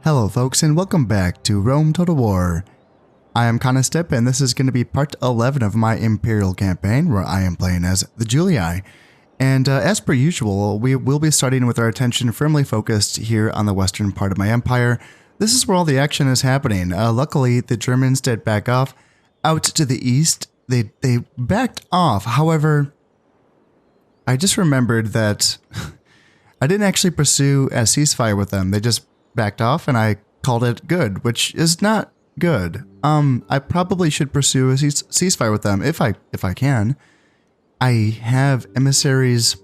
Hello folks and welcome back to Rome Total War. I am Conostep and this is going to be part 11 of my Imperial campaign where I am playing as the Julii. And as per usual, we will be starting with our attention firmly focused here on the western part of my empire. This is where all the action is happening. Luckily, the Germans did back off out to the east. They backed off. However, I just remembered that I didn't actually pursue a ceasefire with them. They just backed off and I called it good, which is not good. I probably should pursue a ceasefire with them if I can. I have emissaries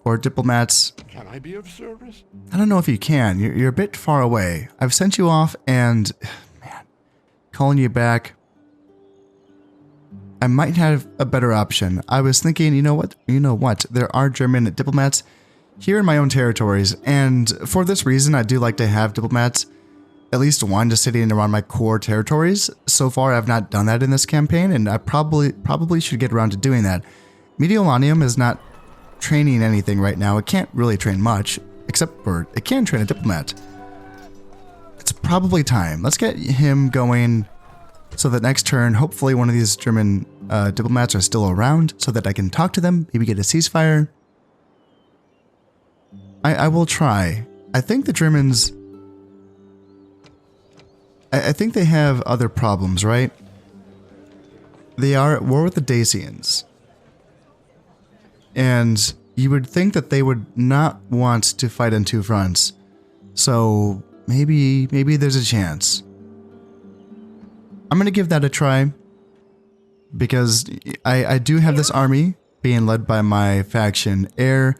or diplomats. Can I be of service? I don't know if you can. You're a bit far away. I've sent you off and, man, calling you back. I might have a better option. I was thinking, you know what? There are German diplomats here in my own territories, and for this reason, I do like to have diplomats, at least one, just sitting around my core territories. So far, I've not done that in this campaign, and I probably should get around to doing that. Mediolanium is not training anything right now. It can't really train much, except for it can train a diplomat. It's probably time. Let's get him going so that next turn, hopefully one of these German diplomats are still around so that I can talk to them, maybe get a ceasefire. I will try. I think the Germans... I think they have other problems, right? They are at war with the Dacians. And you would think that they would not want to fight on two fronts. So maybe there's a chance. I'm going to give that a try. Because I do have this army being led by my faction heir.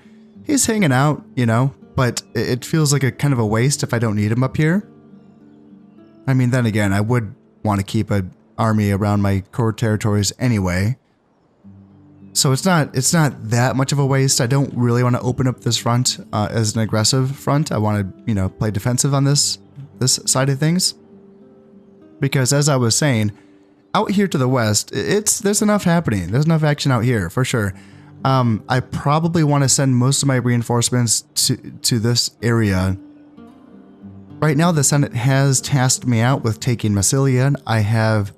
He's hanging out, you know, but it feels like a kind of a waste if I don't need him up here. I mean, then again, I would want to keep an army around my core territories anyway. So it's not that much of a waste. I don't really want to open up this front as an aggressive front. I want to, you know, play defensive on this side of things. Because as I was saying, out here to the west, there's enough happening. There's enough action out here for sure. I probably want to send most of my reinforcements to this area. Right now, the Senate has tasked me out with taking Massalia. I have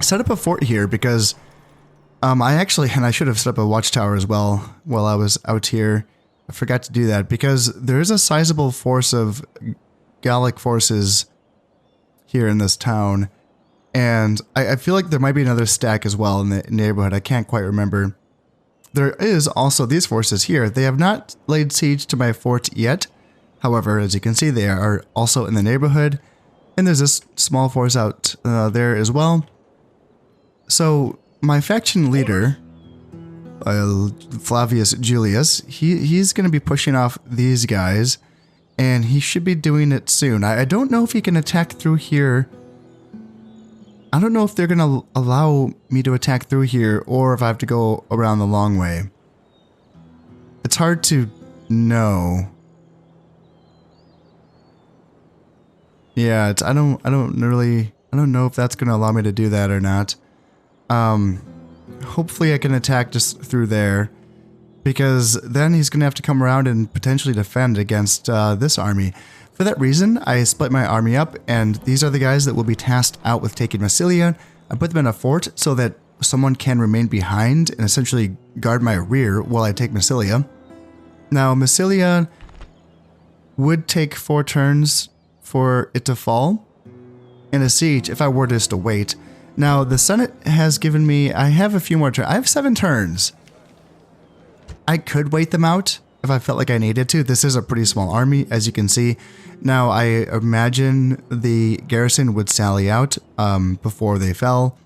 set up a fort here because and I should have set up a watchtower as well while I was out here. I forgot to do that because there is a sizable force of Gallic forces here in this town. And I feel like there might be another stack as well in the neighborhood. I can't quite remember. There is also these forces here. They have not laid siege to my fort yet. However, as you can see, they are also in the neighborhood. And there's this small force out there as well. So my faction leader, Flavius Julius, he's going to be pushing off these guys. And he should be doing it soon. I don't know if he can attack through here. I don't know if they're going to allow me to attack through here or if I have to go around the long way. It's hard to know. Yeah, I don't know if that's going to allow me to do that or not. Hopefully I can attack just through there because then he's going to have to come around and potentially defend against this army. For that reason, I split my army up, and these are the guys that will be tasked out with taking Massalia. I put them in a fort so that someone can remain behind and essentially guard my rear while I take Massalia. Now, Massalia would take 4 turns for it to fall in a siege if I were just to wait. Now, the Senate has given me... I have a few more turns. I have 7 turns. I could wait them out if I felt like I needed to. This is a pretty small army, as you can see. Now, I imagine the garrison would sally out before they fell,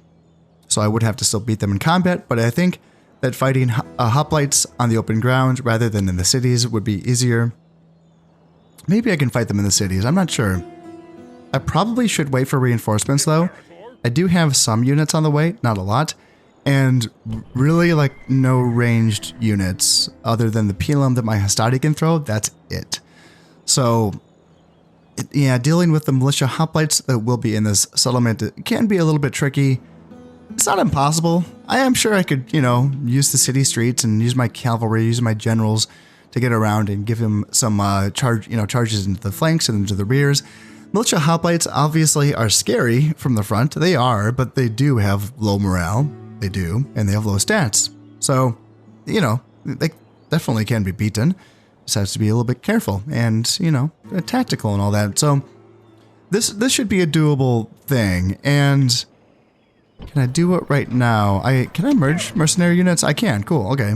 so I would have to still beat them in combat, but I think that fighting hoplites on the open ground rather than in the cities would be easier. Maybe I can fight them in the cities, I'm not sure. I probably should wait for reinforcements, though. I do have some units on the way, not a lot. And really, like, no ranged units other than the pilum that my hastati can throw. That's it. So, yeah, dealing with the militia hoplites that will be in this settlement can be a little bit tricky. It's not impossible. I am sure I could, you know, use the city streets and use my cavalry, use my generals to get around and give him some charges into the flanks and into the rears. Militia hoplites obviously are scary from the front. They are, but they do have low morale. They do, and they have low stats. So, they definitely can be beaten. Just has to be a little bit careful and, tactical and all that. So, this should be a doable thing. And can I do it right now? Can I merge mercenary units? I can. Cool. Okay.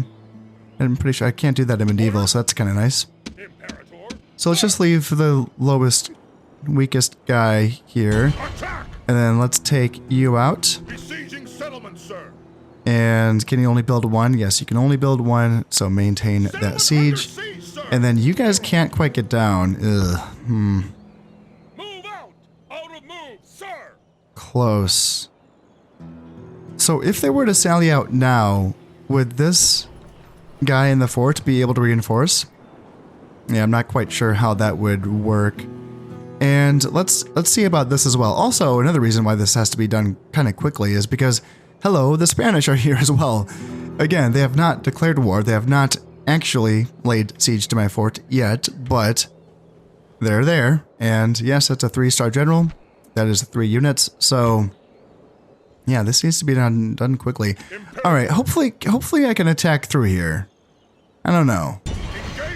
I'm pretty sure I can't do that in medieval, so that's kind of nice. So let's just leave the lowest, weakest guy here, and then let's take you out. And can you only build one? Yes, you can only build one, so maintain that siege. And then you guys can't quite get down. Ugh. Move out! Out of move, sir! Close. So if they were to sally out now, would this guy in the fort be able to reinforce? Yeah, I'm not quite sure how that would work. And let's see about this as well. Also, another reason why this has to be done kind of quickly is because, hello, the Spanish are here as well. Again, they have not declared war. They have not actually laid siege to my fort yet, but they're there. And yes, that's a 3-star general. That is 3 units. So yeah, this needs to be done quickly. All right, hopefully I can attack through here. I don't know.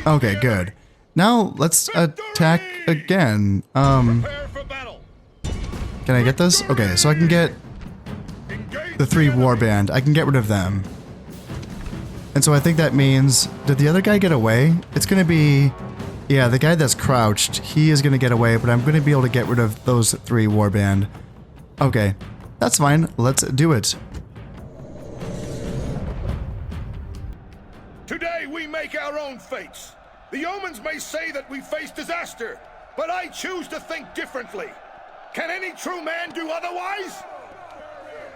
Okay, good. Now let's attack again. Can I get this? Okay, so I can get the 3 warband. I can get rid of them. And so I think that means, did the other guy get away? It's gonna be, yeah, the guy that's crouched, he is gonna get away, but I'm gonna be able to get rid of those 3 warband. Okay, that's fine. Let's do it. Today we make our own fates. The omens may say that we face disaster, but I choose to think differently. Can any true man do otherwise?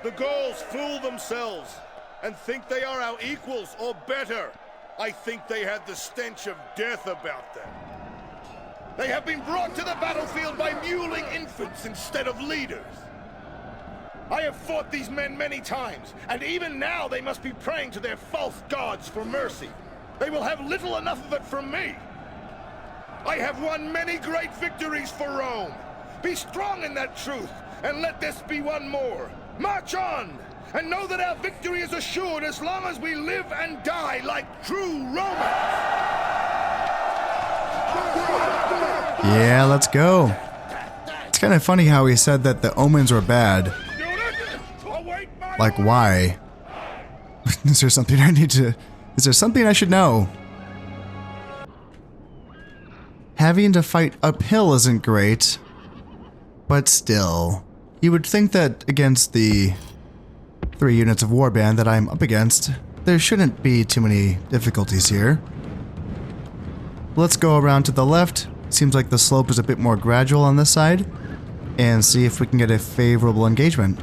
The Gauls fool themselves and think they are our equals or better. I think they had the stench of death about them. They have been brought to the battlefield by mewling infants instead of leaders. I have fought these men many times, and even now they must be praying to their false gods for mercy. They will have little enough of it from me. I have won many great victories for Rome. Be strong in that truth, and let this be one more. March on, and know that our victory is assured as long as we live and die like true Romans. Yeah, let's go. It's kind of funny how he said that the omens were bad. Like, why? Is there something I need to... Is there something I should know? Having to fight uphill isn't great, but still. You would think that against the 3 units of warband that I'm up against, there shouldn't be too many difficulties here. Let's go around to the left. Seems like the slope is a bit more gradual on this side, and see if we can get a favorable engagement.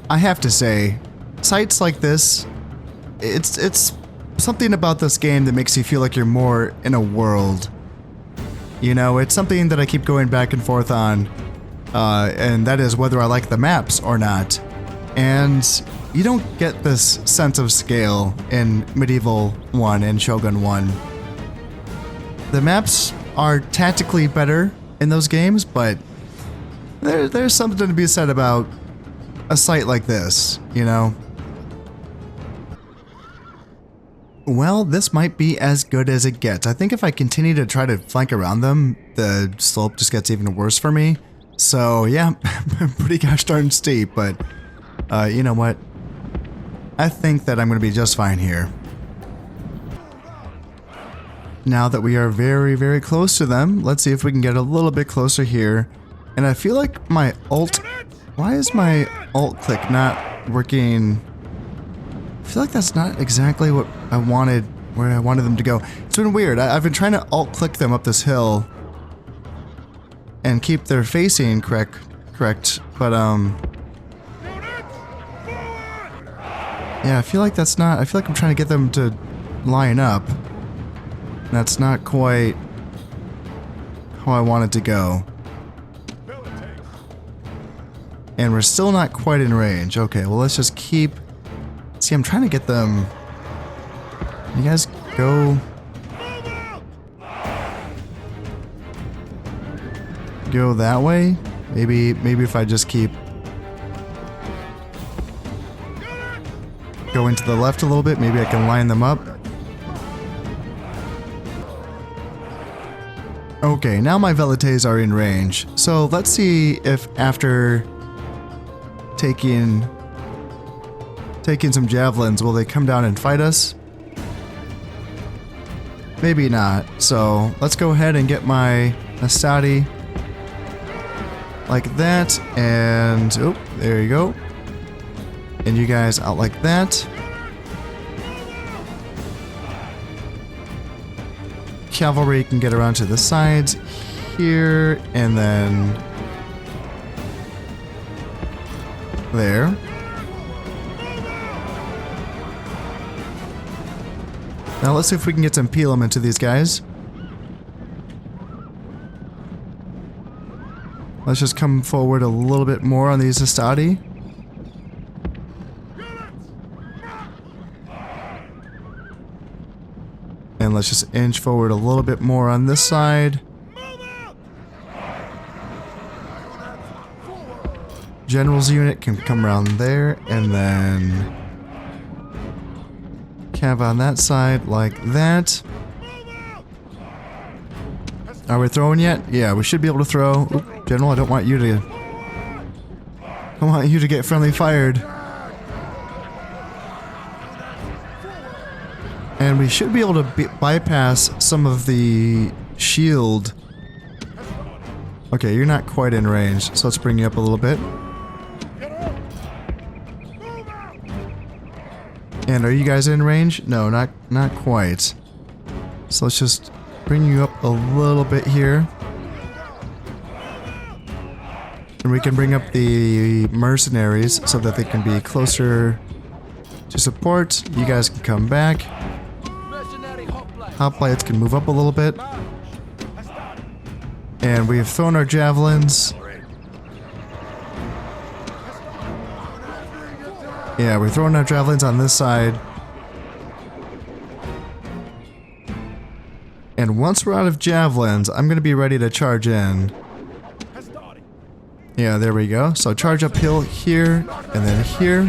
I have to say, sites like this, it's something about this game that makes you feel like you're more in a world. You know, it's something that I keep going back and forth on, and that is whether I like the maps or not. And you don't get this sense of scale in Medieval 1 and Shogun 1. The maps are tactically better in those games, but there's something to be said about a site like this, you know? Well, this might be as good as it gets. I think if I continue to try to flank around them, the slope just gets even worse for me. So yeah, pretty gosh darn steep, but you know what? I think that I'm going to be just fine here. Now that we are very, very close to them, let's see if we can get a little bit closer here. And I feel like my ult... Why is my alt click not working? I feel like that's not exactly what I wanted, where I wanted them to go. It's been weird. I've been trying to alt click them up this hill and keep their facing correct, but yeah, I feel like that's not, I feel like I'm trying to get them to line up. That's not quite how I want it to go. And we're still not quite in range. Okay, well let's just keep... See, I'm trying to get them You guys go... Go that way? Maybe if I just keep... Going to the left a little bit, maybe I can line them up. Okay, now my velites are in range. So let's see if after taking some javelins, will they come down and fight us? Maybe not. So let's go ahead and get my Astati like that, and oh, there you go. And you guys out like that. Cavalry can get around to the sides here, and then there. Now let's see if we can get some Pelem into these guys. Let's just come forward a little bit more on these Astati. And let's just inch forward a little bit more on this side. General's unit can come around there, and then cav on that side like that. Are we throwing yet? Yeah, we should be able to throw. Oop, General, I don't want you to get friendly fired. And we should be able to bypass some of the shield. Okay, you're not quite in range, so let's bring you up a little bit. And are you guys in range? No, not quite. So let's just bring you up a little bit here. And we can bring up the mercenaries so that they can be closer to support. You guys can come back. Hoplites can move up a little bit. And we've thrown our javelins. Yeah, we're throwing our javelins on this side. And once we're out of javelins, I'm going to be ready to charge in. Yeah, there we go. So charge uphill here, and then here.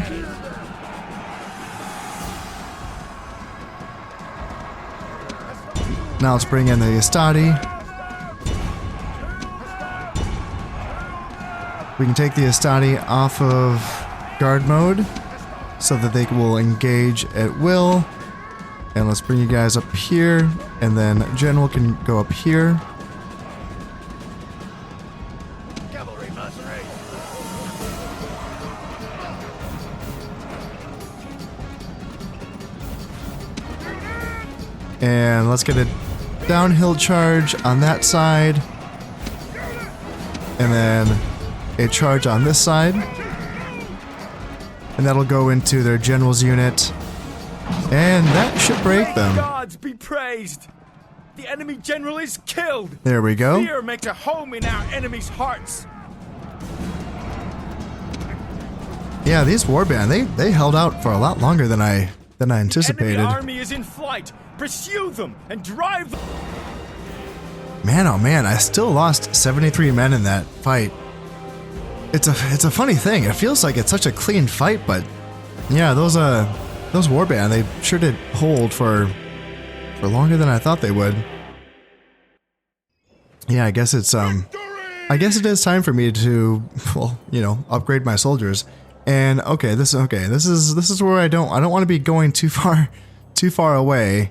Now let's bring in the Astati. We can take the Astati off of guard mode so that they will engage at will. And let's bring you guys up here, and then General can go up here. And let's get a downhill charge on that side. And then a charge on this side. And that'll go into their general's unit. And that should break them. Gods be praised! The enemy general is killed! There we go. Fear makes a home in our enemies' hearts. Yeah, these warband, they held out for a lot longer than I anticipated. The enemy army is in flight. Pursue them and drive them. Man, oh man, I still lost 73 men in that fight. It's a funny thing. It feels like it's such a clean fight, but yeah, those warband, they sure did hold for longer than I thought they would. Yeah, I guess it is time for me to, well, you know, upgrade my soldiers. And this is where I don't want to be going too far away,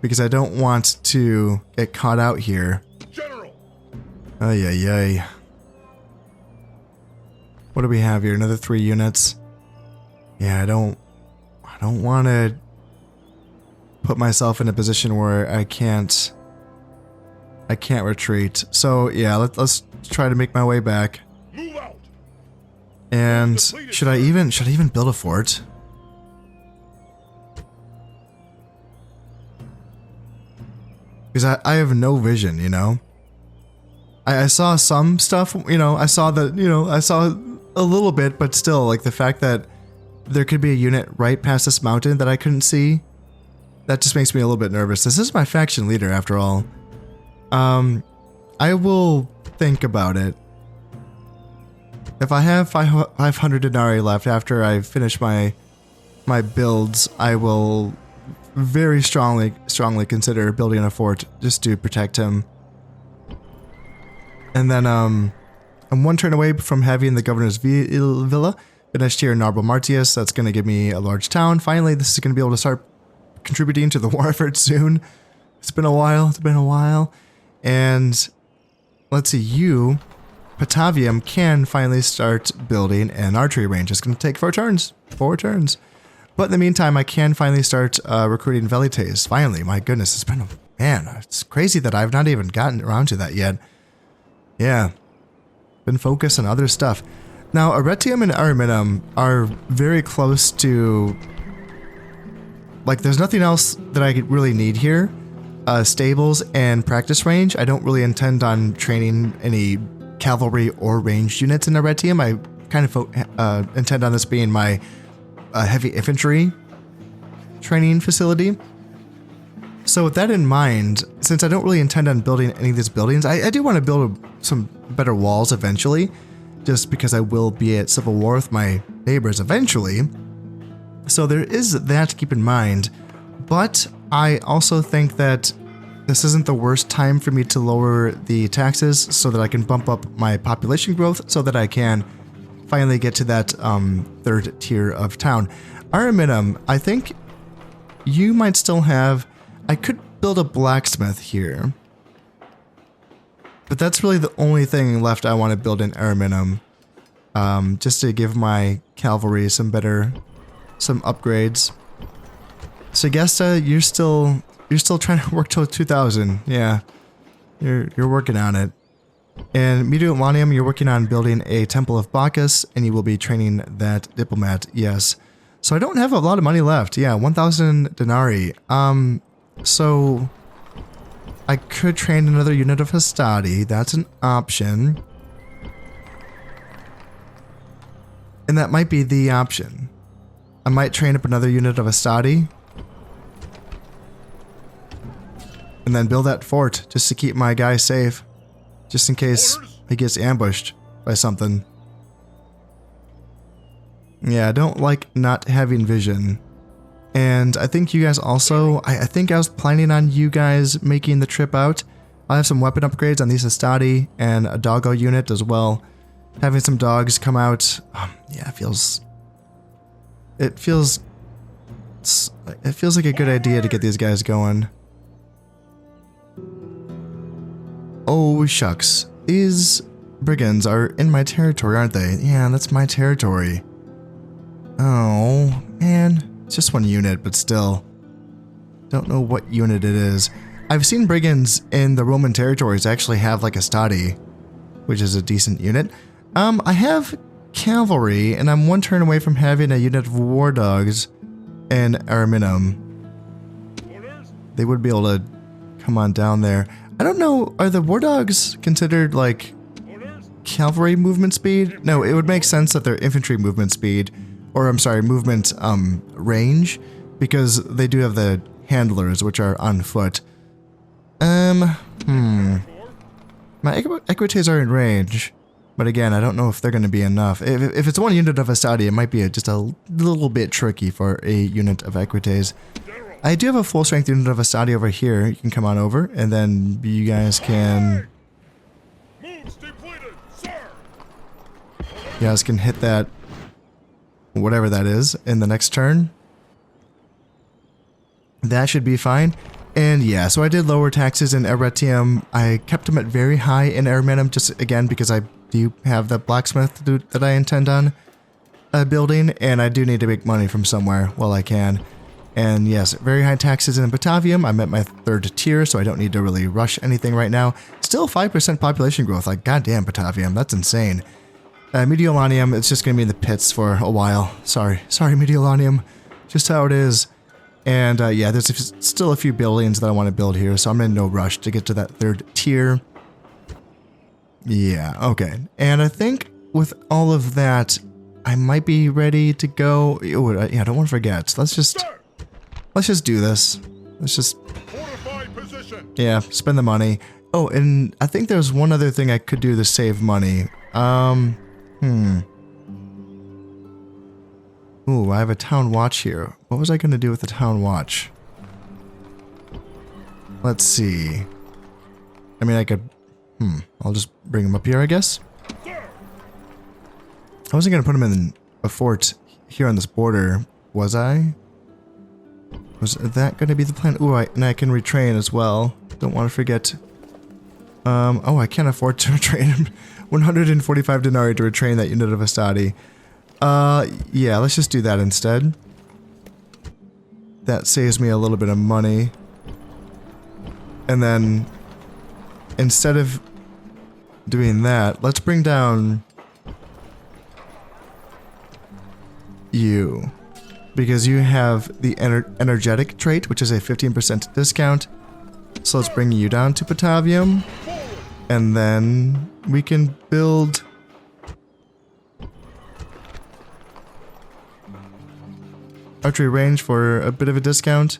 because I don't want to get caught out here. General. Ay ay ay. What do we have here? Another 3 units. Yeah, I don't want to put myself in a position where I can't retreat. So yeah, let's try to make my way back. Move out. And should I even build a fort? Because I have no vision, you know. I saw some stuff, you know. I saw a little bit, but still, like the fact that there could be a unit right past this mountain that I couldn't see, that just makes me a little bit nervous. This is my faction leader, after all. I will think about it. If I have 500 denarii left after I finish my builds, I will very strongly consider building a fort just to protect him. And then I'm one turn away from having the governor's villa finished here in Narbo Martius. That's going to give me a large town. Finally, this is going to be able to start contributing to the war effort soon. It's been a while. And let's see, you, Patavium, can finally start building an archery range. It's going to take 4 turns. But in the meantime, I can finally start recruiting Velites. Finally, my goodness, it's been it's crazy that I've not even gotten around to that yet. Yeah, been focused on other stuff. Now, Arretium and Ariminum are very close to, like, there's nothing else that I really need here. Stables and practice range. I don't really intend on training any cavalry or ranged units in Arretium. I kind of intend on this being my heavy infantry training facility. So with that in mind, since I don't really intend on building any of these buildings, I do want to build some better walls eventually, just because I will be at civil war with my neighbors eventually. So there is that to keep in mind. But I also think that this isn't the worst time for me to lower the taxes so that I can bump up my population growth so that I can finally get to that 3rd tier of town. Ariminum, I think you might still have... I could build a blacksmith here. But that's really the only thing left I want to build in Ariminum. Just to give my cavalry some upgrades. So Gesta, you're still trying to work till 2000. Yeah. You're working on it. And Mediolanium, you're working on building a Temple of Bacchus, and you will be training that diplomat, yes. So I don't have a lot of money left. Yeah, 1,000 denarii. So I could train another unit of Hastati. That's an option. And that might be the option. I might train up another unit of Hastati. And then build that fort just to keep my guy safe. Just in case he gets ambushed by something. Yeah, I don't like not having vision. And I think you guys also... I think I was planning on you guys making the trip out. I have some weapon upgrades on these Hastati and a doggo unit as well. Having some dogs come out... yeah, it feels like a good idea to get these guys going. Oh, shucks. These brigands are in my territory, aren't they? Yeah, that's my territory. Oh, man. It's just one unit, but still. Don't know what unit it is. I've seen brigands in the Roman territories actually have like a Hastati, which is a decent unit. I have cavalry, and I'm one turn away from having a unit of war dogs in Ariminum. They would be able to come on down there. I don't know, are the war dogs considered like cavalry movement speed? No, it would make sense that they're infantry movement speed, or I'm sorry, movement range, because they do have the handlers, which are on foot. My equites are in range, but again, I don't know if they're going to be enough. If it's one unit of Hastati, it might be just a little bit tricky for a unit of equites. I do have a full strength unit of Hastati over here. You can come on over, and then you guys can... You guys can hit that, whatever that is, in the next turn. That should be fine. And yeah, so I did lower taxes in Arretium. I kept them at very high in Ariminum, just again because I do have that blacksmith that I intend on building, and I do need to make money from somewhere while I can. And yes, very high taxes in Batavium. I'm at my 3rd tier, so I don't need to really rush anything right now. Still 5% population growth, like goddamn Batavium, that's insane. Mediolanium, it's just going to be in the pits for a while. Sorry Mediolanium, just how it is. And yeah, there's still a few buildings that I want to build here, so I'm in no rush to get to that 3rd tier. Yeah, okay. And I think with all of that, I might be ready to go. Yeah, I don't want to forget. Let's just do this. Let's just, Fortified position. yeah, spend the money. Oh, and I think there's one other thing I could do to save money. Ooh, I have a town watch here. What was I going to do with the town watch? Let's see. I mean, I could... I'll just bring him up here, I guess. I wasn't going to put him in a fort here on this border, was I? Was that going to be the plan? Ooh, and I can retrain as well. Don't want to forget. Oh, I can't afford to retrain him. 145 denarii to retrain that unit of Astadi. Yeah, let's just do that instead. That saves me a little bit of money. And then, instead of doing that, let's bring down you. Because you have the energetic trait, which is a 15% discount. So let's bring you down to Batavium. And then we can build... archery range for a bit of a discount.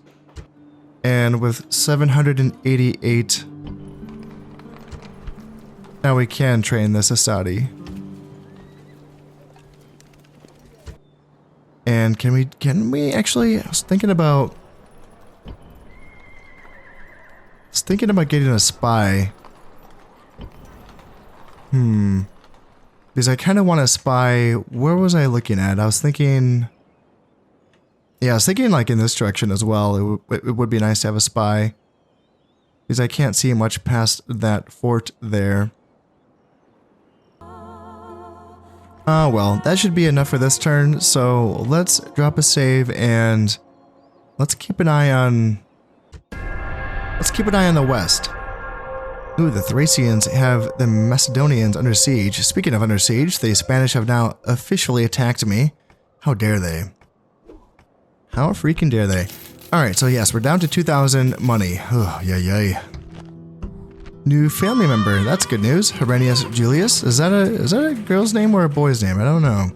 And with 788... now we can train this Astadi. And can we actually... I was thinking about getting a spy. Because I kind of want to spy... where was I looking at? I was thinking... yeah, I was thinking like in this direction as well. It would be nice to have a spy. Because I can't see much past that fort there. Well, that should be enough for this turn. So let's drop a save and let's keep an eye on... let's keep an eye on the west. Ooh, the Thracians have the Macedonians under siege. Speaking of under siege, the Spanish have now officially attacked me. How dare they? How freaking dare they? Alright, so yes, we're down to 2,000 money. Oh, yay. New family member. That's good news. Herennius Julius. Is that a girl's name or a boy's name? I don't know.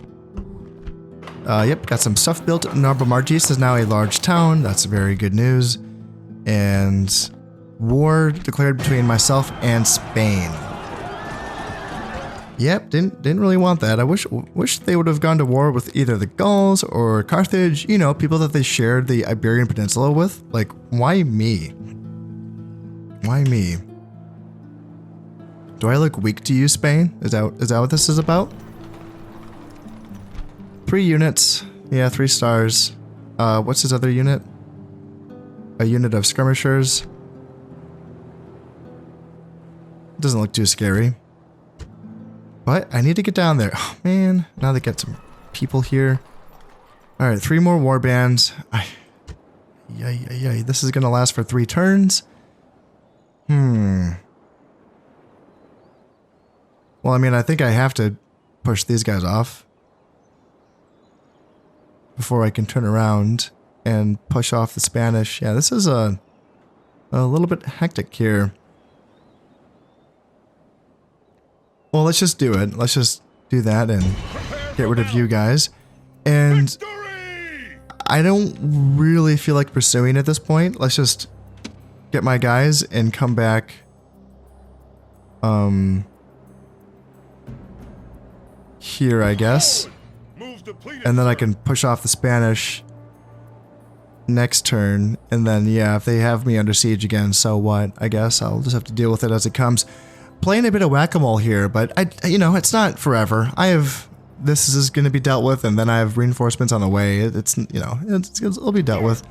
Yep, got some stuff built. Narbomargis is now a large town. That's very good news. And war declared between myself and Spain. Yep, didn't really want that. I wish they would have gone to war with either the Gauls or Carthage, you know, people that they shared the Iberian Peninsula with. Like, why me? Why me? Do I look weak to you, Spain? Is that what this is about? 3 units. Yeah, 3 stars. What's his other unit? A unit of skirmishers. Doesn't look too scary. But I need to get down there. Oh, man. Now they got some people here. Alright, 3 more war bands. Yay. This is going to last for 3 turns. Well, I mean, I think I have to push these guys off before I can turn around and push off the Spanish. Yeah, this is a little bit hectic here. Well, let's just do it. Let's just do that and get rid of you guys. And I don't really feel like pursuing at this point. Let's just get my guys and come back. Here, I guess. And then I can push off the Spanish next turn. And then, yeah, if they have me under siege again, so what? I guess I'll just have to deal with it as it comes. Playing a bit of whack-a-mole here, but you know, it's not forever. This is going to be dealt with, and then I have reinforcements on the way. It'll be dealt with.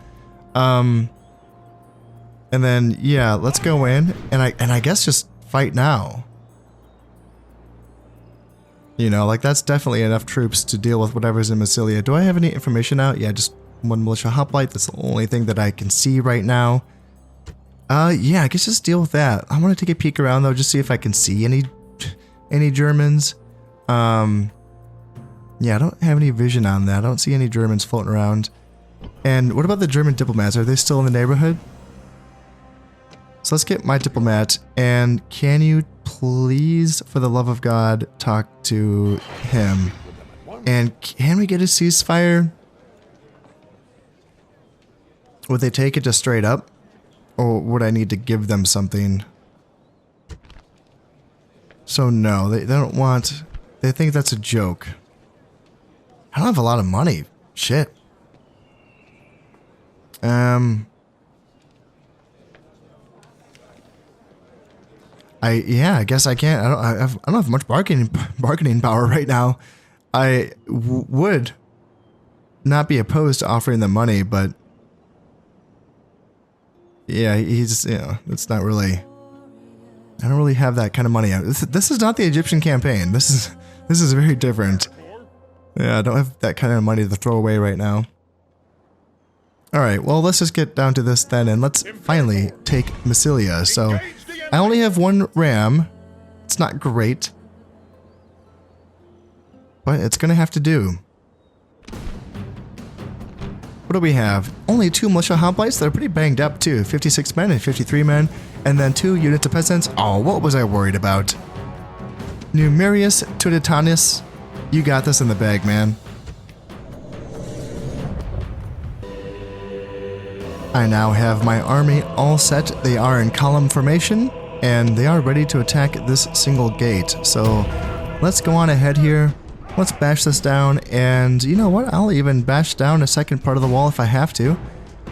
And then, yeah, let's go in, and I guess just fight now. You know, like, that's definitely enough troops to deal with whatever's in Massalia. Do I have any information out? Yeah, just 1 militia hoplite. That's the only thing that I can see right now. Yeah, I guess just deal with that. I want to take a peek around, though, just see if I can see any Germans. Yeah, I don't have any vision on that. I don't see any Germans floating around. And what about the German diplomats? Are they still in the neighborhood? So let's get my diplomat, and can you please, for the love of God, talk to him? And can we get a ceasefire? Would they take it just straight up? Or would I need to give them something? So no, they don't want... They think that's a joke. I don't have a lot of money. Shit. Yeah, I guess I can't. I don't have much bargaining power right now. I would not be opposed to offering them money, but yeah, he's, you know, it's not really. I don't really have that kind of money. This is not the Egyptian campaign. This is very different. Yeah, I don't have that kind of money to throw away right now. All right, well, let's just get down to this then, and let's finally take Massalia. So I only have one ram. It's not great, but it's gonna have to do. What do we have? Only 2 militia hoplites. They're pretty banged up too. 56 men and 53 men, and then 2 units of peasants. Oh, what was I worried about? Numerius Tuditanus, you got this in the bag, man. I now have my army all set. They are in column formation, and they are ready to attack this single gate. So let's go on ahead here. Let's bash this down, and you know what? I'll even bash down a second part of the wall if I have to.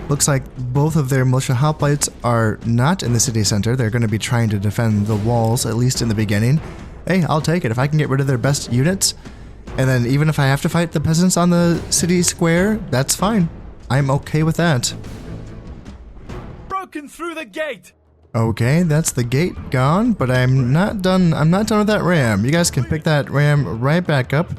Looks like both of their militia hoplites are not in the city center. They're going to be trying to defend the walls, at least in the beginning. Hey, I'll take it. If I can get rid of their best units, and then even if I have to fight the peasants on the city square, that's fine. I'm okay with that. Broken through the gate! Okay, that's the gate gone, but I'm not done. I'm not done with that ram. You guys can pick that ram right back up,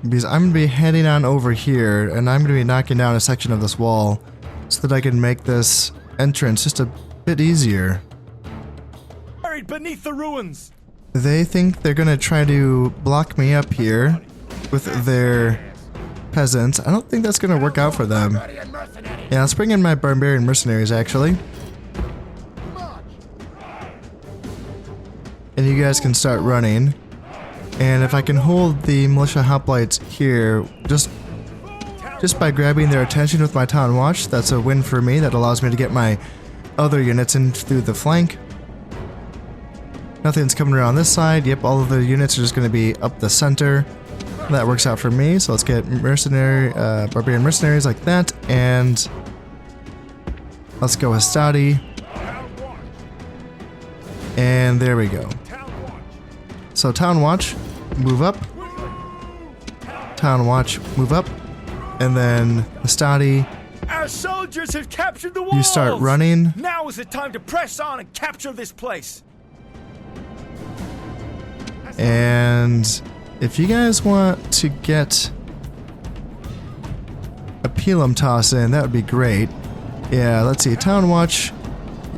because I'm gonna be heading on over here, and I'm gonna be knocking down a section of this wall so that I can make this entrance just a bit easier. Buried beneath the ruins. They think they're gonna try to block me up here with their peasants. I don't think that's gonna work out for them. Yeah, let's bring in my barbarian mercenaries, actually. And you guys can start running. And if I can hold the militia hoplites here, just by grabbing their attention with my town watch, that's a win for me. That allows me to get my other units in through the flank. Nothing's coming around this side. Yep, all of the units are just going to be up the center. That works out for me. So let's get barbarian mercenaries like that, and let's go Hastati. And there we go. So town watch, move up. Town watch, move up. And then Hastati, Our soldiers have captured the walls! you start running. Now is the time to press on and capture this place! And if you guys want to get a Pelum toss in, that would be great. Yeah, let's see. Town watch.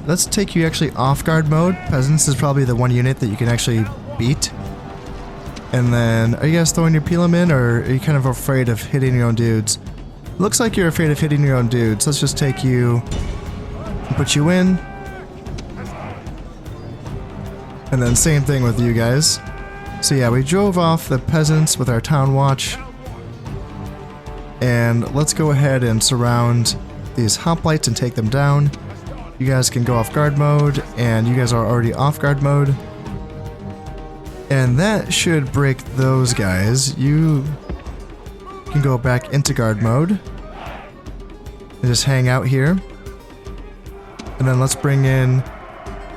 Let's take you actually off guard mode. Peasants is probably the one unit that you can actually beat. And then, are you guys throwing your Pelum in, or are you kind of afraid of hitting your own dudes? Looks like you're afraid of hitting your own dudes. Let's just take you and put you in. And then same thing with you guys. So yeah, we drove off the peasants with our town watch. And let's go ahead and surround these hoplites and take them down. You guys can go off guard mode, and you guys are already off guard mode. And that should break those guys. You can go back into guard mode and just hang out here. And then let's bring in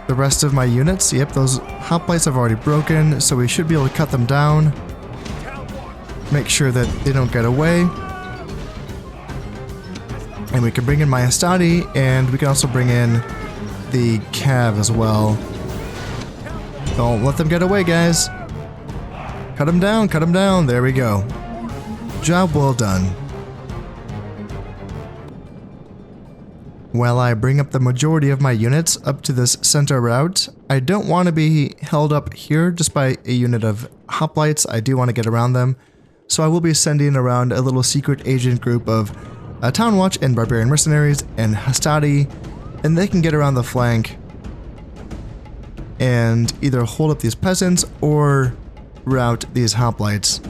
the rest of my units. Yep, those hoplites have already broken, so we should be able to cut them down. Make sure that they don't get away. And we can bring in my Hastati, and we can also bring in the Cav as well. Don't let them get away, guys. Cut them down, cut them down. There we go. Job well done. While I bring up the majority of my units up to this center route, I don't want to be held up here just by a unit of hoplites. I do want to get around them. So I will be sending around a little secret agent group of Town Watch and Barbarian Mercenaries and Hastati, and they can get around the flank and either hold up these peasants or rout these hoplites.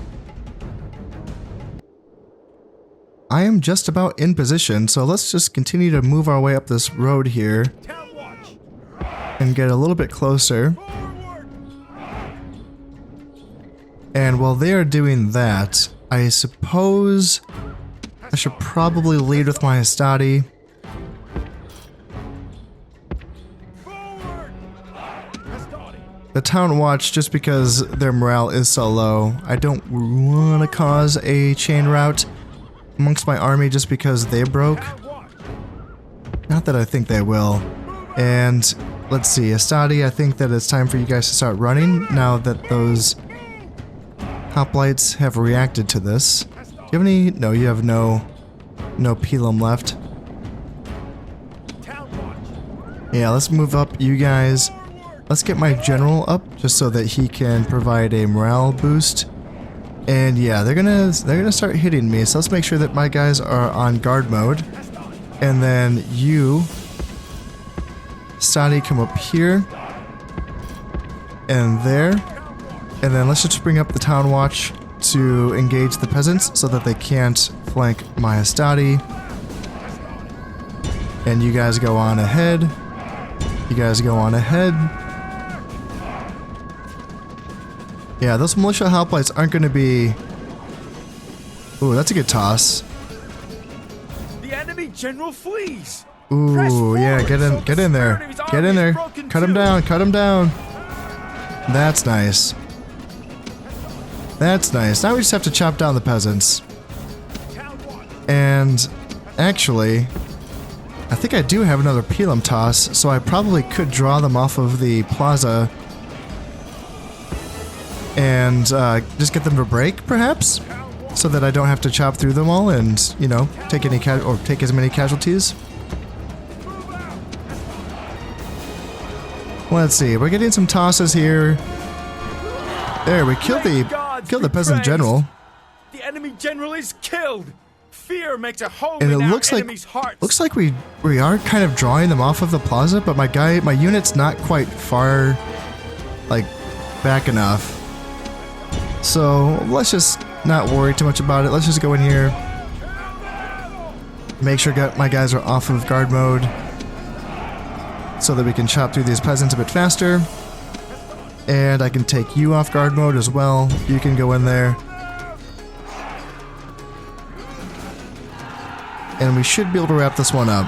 I am just about in position, so let's just continue to move our way up this road here and get a little bit closer. And while they are doing that, I suppose I should probably lead with my Hastati. The town watch, just because their morale is so low. I don't want to cause a chain rout amongst my army just because they broke. Not that I think they will. And let's see, Hastati, I think that it's time for you guys to start running now that those hoplites have reacted to this. Do you have any? No, you have no Pelum left. Yeah, let's move up, you guys. Let's get my general up just so that he can provide a morale boost. And yeah, they're gonna start hitting me. So let's make sure that my guys are on guard mode. And then you, Stadi, come up here and there. And then let's just bring up the town watch to engage the peasants so that they can't flank my Hastati. And you guys go on ahead. You guys go on ahead. Yeah, those militia hoplites aren't going to be... Ooh, that's a good toss. The enemy general flees. Ooh, yeah, get in there. Get in there. Cut him down, cut him down. That's nice. That's nice. Now we just have to chop down the peasants. And actually, I think I do have another Pelum toss, so I probably could draw them off of the plaza and just get them to break, perhaps, so that I don't have to chop through them all and, you know, take as many casualties. Let's see. We're getting some tosses here. There, we killed the peasant general. The enemy general is killed. Fear makes a home and in it our looks enemies' hearts. Looks like we are kind of drawing them off of the plaza, but my unit's not quite far, like, back enough. So let's just not worry too much about it. Let's just go in here, make sure my guys are off of guard mode so that we can chop through these peasants a bit faster. And I can take you off guard mode as well. You can go in there. And we should be able to wrap this one up.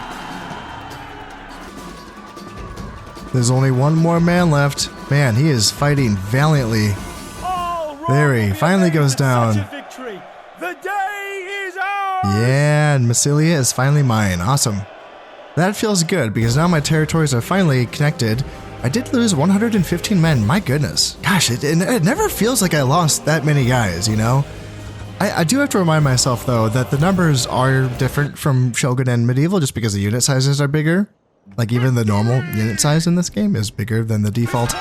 There's only one more man left. Man, he is fighting valiantly. There he finally goes down. The day is ours. Yeah, and Massalia is finally mine. Awesome. That feels good because now my territories are finally connected. I did lose 115 men. My goodness. Gosh, it never feels like I lost that many guys, you know? I do have to remind myself, though, that the numbers are different from Shogun and Medieval just because the unit sizes are bigger. Like, even the normal unit size in this game is bigger than the default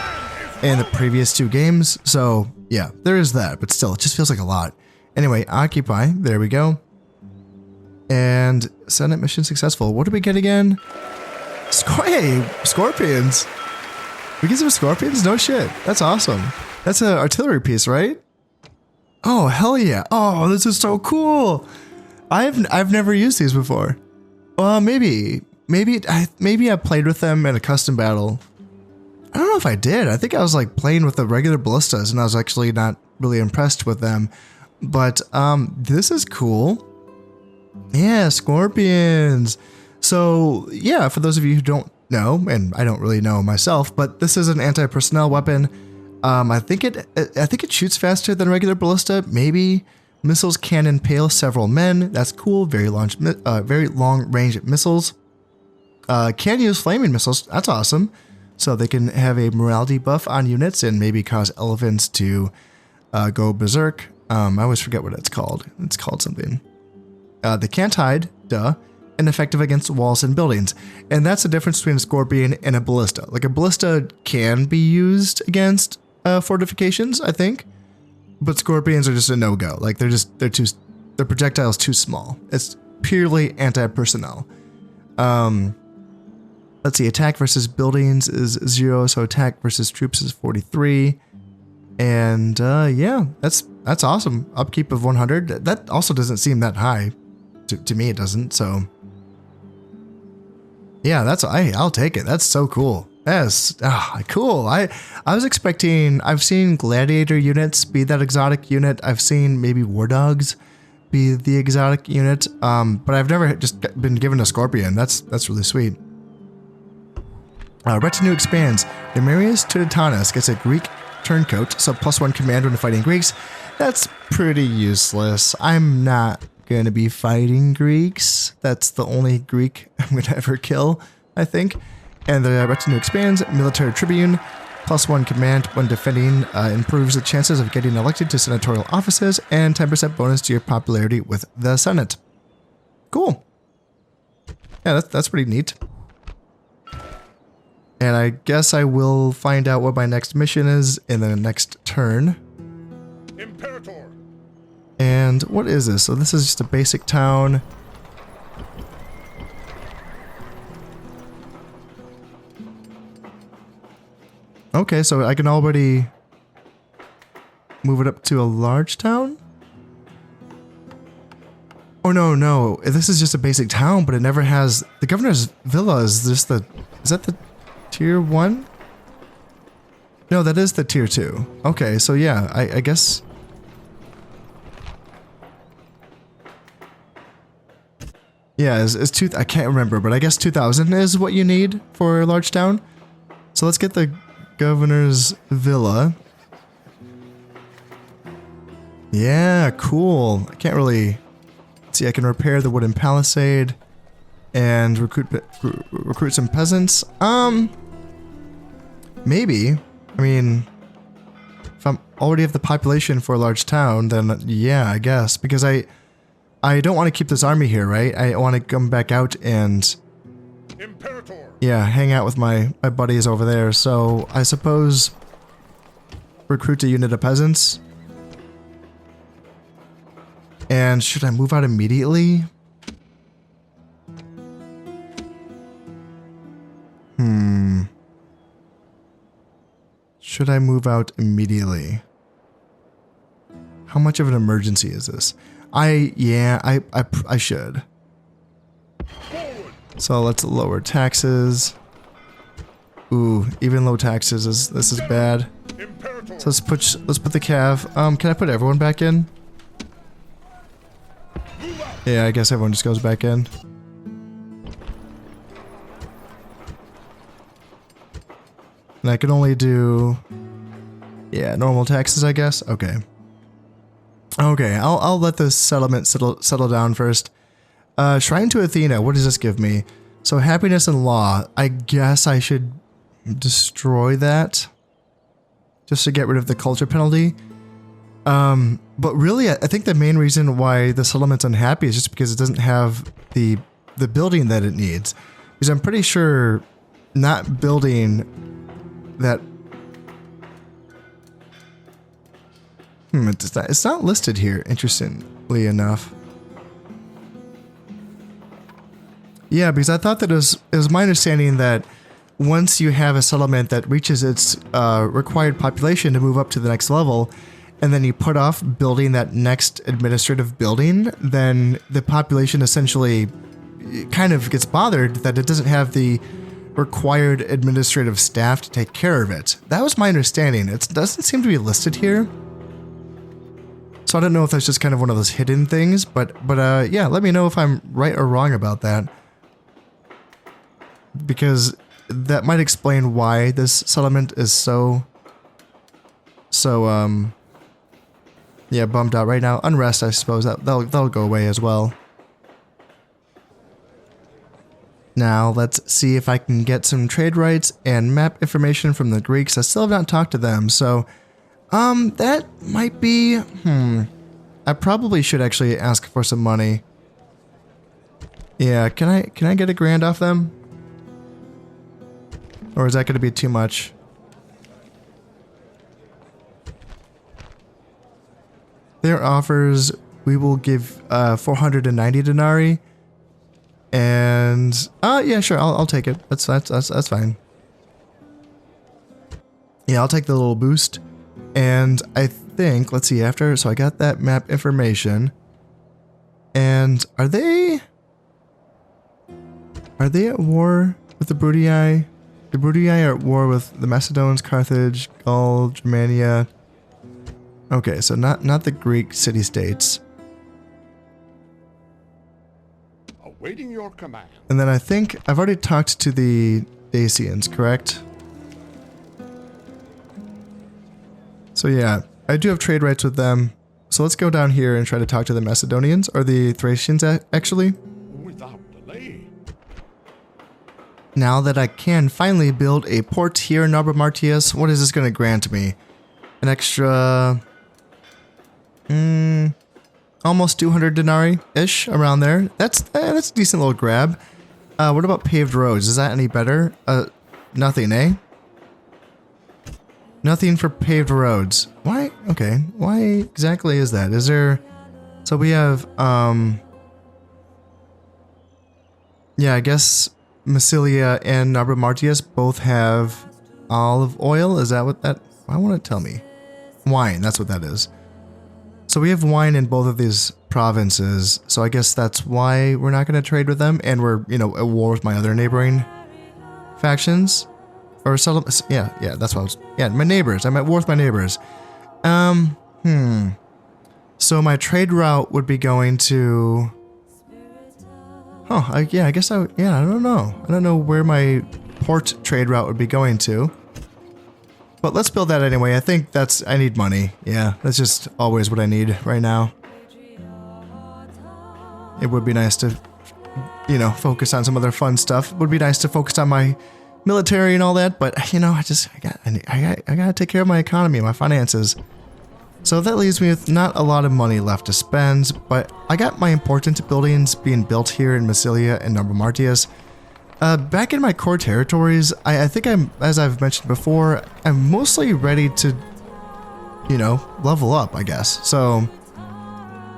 in the previous two games. So, yeah, there is that, but still, it just feels like a lot. Anyway, occupy. There we go. And Senate mission successful. What did we get again? Hey, scorpions. We get some scorpions? No shit. That's awesome. That's an artillery piece, right? Oh, hell yeah. Oh, this is so cool. I've never used these before. Well, maybe I played with them in a custom battle. I don't know if I did. I think I was like playing with the regular ballistas and I was actually not really impressed with them. But this is cool. Yeah, scorpions. So yeah, for those of you who don't know, and I don't really know myself, but this is an anti-personnel weapon. I think it shoots faster than regular ballista. Maybe missiles can impale several men. That's cool. Very long range missiles. Can use flaming missiles. That's awesome. So they can have a morality buff on units and maybe cause elephants to go berserk. I always forget what it's called. It's called something. They can't hide, duh, and effective against walls and buildings. And that's the difference between a scorpion and a ballista. Like a ballista can be used against fortifications, I think, but scorpions are just a no-go. Like their projectile's too small. It's purely anti-personnel. Let's see, attack versus buildings is 0, so attack versus troops is 43. And yeah, that's awesome. Upkeep of 100. That also doesn't seem that high. to me it doesn't. So yeah, I'll take it. That's so cool. Yes, cool. I was expecting. I've seen gladiator units be that exotic unit. I've seen maybe war dogs be the exotic unit. But I've never just been given a scorpion. That's really sweet. Retinue expands. Demarius Teutonis gets a Greek turncoat, so +1 command when fighting Greeks. That's pretty useless. I'm not gonna be fighting Greeks. That's the only Greek I'm gonna ever kill, I think. And the retinue expands. Military tribune, +1 command when defending, improves the chances of getting elected to senatorial offices, and 10% bonus to your popularity with the Senate. Cool. Yeah, that's pretty neat. And I guess I will find out what my next mission is in the next turn. Imperator. And what is this? So this is just a basic town. Okay, so I can already move it up to a large town? Oh no, this is just a basic town, but it never has... The governor's villa is just the... Is that the tier 1? No, that is the tier 2. Okay, so yeah, I guess... Yeah, I can't remember, but I guess 2,000 is what you need for a large town. So let's get the governor's villa. Yeah, cool. I can't really... Let's see, I can repair the wooden palisade and recruit some peasants. Maybe. I mean, if I'm already have the population for a large town, then yeah, I guess. Because I don't want to keep this army here, right? I want to come back out and... Imperator. Yeah, hang out with my buddies over there. So I suppose recruit a unit of peasants. And should I move out immediately? Should I move out immediately? How much of an emergency is this? I should. So let's lower taxes. Ooh, even low taxes this is bad. So let's put the cav. Can I put everyone back in? Yeah, I guess everyone just goes back in. And I can only do, yeah, normal taxes, I guess. Okay. Okay, I'll let this settlement settle down first. Shrine to Athena. What does this give me? So happiness and law. I guess I should destroy that just to get rid of the culture penalty. But really, I think the main reason why the settlement's unhappy is just because it doesn't have the building that it needs. Because I'm pretty sure not building that... It's not listed here, interestingly enough. Yeah, because I thought that it was my understanding that once you have a settlement that reaches its required population to move up to the next level, and then you put off building that next administrative building, then the population essentially kind of gets bothered that it doesn't have the required administrative staff to take care of it. That was my understanding. It doesn't seem to be listed here. So I don't know if that's just kind of one of those hidden things, but yeah, let me know if I'm right or wrong about that. Because that might explain why this settlement is so yeah, bummed out right now. Unrest, I suppose, that'll go away as well. Now, let's see if I can get some trade rights and map information from the Greeks. I still have not talked to them, so that might be, I probably should actually ask for some money. Yeah, can I get $1,000 off them? Or is that going to be too much? Their offers, we will give 490 denarii. And yeah, sure, I'll take it. That's fine. Yeah, I'll take the little boost. And I think, let's see, so I got that map information. And are they at war with the Brudii? The Brudii are at war with the Macedonians, Carthage, Gaul, Germania. Okay, so not the Greek city-states. Awaiting your command. And then I think I've already talked to the Dacians, correct? So yeah, I do have trade rights with them. So let's go down here and try to talk to the Macedonians, or the Thracians actually. Without delay. Now that I can finally build a port here in Nabramartius, what is this going to grant me? An extra... almost 200 denarii-ish, around there. That's a decent little grab. What about paved roads? Is that any better? Nothing, eh? Nothing for paved roads. Why? Okay. Why exactly is that? Is there... So we have, yeah, I guess Massalia and Nabramartius both have olive oil. Is that what that... Why won't it tell me? Wine, that's what that is. So we have wine in both of these provinces, so I guess that's why we're not going to trade with them, and we're, you know, at war with my other neighboring factions. Or settlements. Yeah, that's what I was... Yeah, my neighbors. I'm at war with my neighbors. So my trade route would be going to... Huh, I guess I don't know. I don't know where my port trade route would be going to. But let's build that anyway. I think I need money. Yeah, that's just always what I need right now. It would be nice to, you know, focus on some other fun stuff. It would be nice to focus on my military and all that, but, you know, I gotta take care of my economy, my finances. So that leaves me with not a lot of money left to spend, but I got my important buildings being built here in Massalia and Nabramartius. Back in my core territories, I think as I've mentioned before, I'm mostly ready to, you know, level up, I guess. So,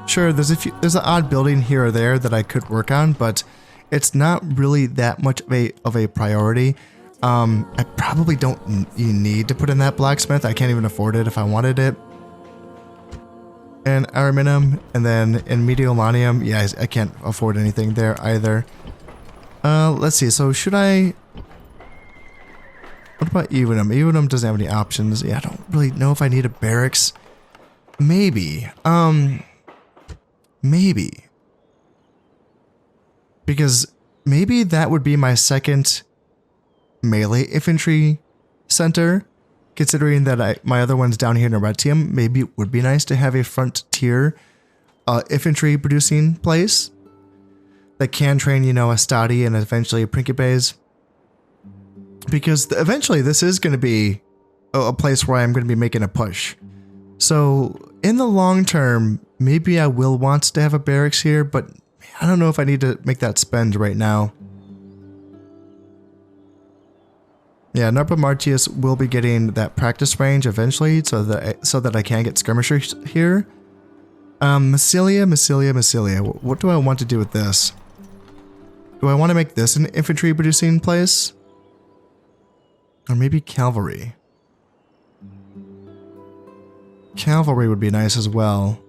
sure, there's an odd building here or there that I could work on, but it's not really that much of a priority. I probably don't need to put in that blacksmith. I can't even afford it if I wanted it. And Araminum, and then in Mediolanium, yeah, I can't afford anything there either. Let's see, so should I... What about Evenum? Evenum doesn't have any options. Yeah, I don't really know if I need a barracks. Maybe. Maybe. Because maybe that would be my second melee infantry center, considering that my other one's down here in Arretium. Maybe it would be nice to have a frontier infantry producing place that can train, you know, a Stadi and eventually a Principes. Because eventually this is going to be a place where I'm going to be making a push. So in the long term, maybe I will want to have a barracks here, but I don't know if I need to make that spend right now. Yeah, Nabramartius will be getting that practice range eventually, so that I can get skirmishers here. Massalia. What do I want to do with this? Do I want to make this an infantry producing place? Or maybe cavalry? Cavalry would be nice as well.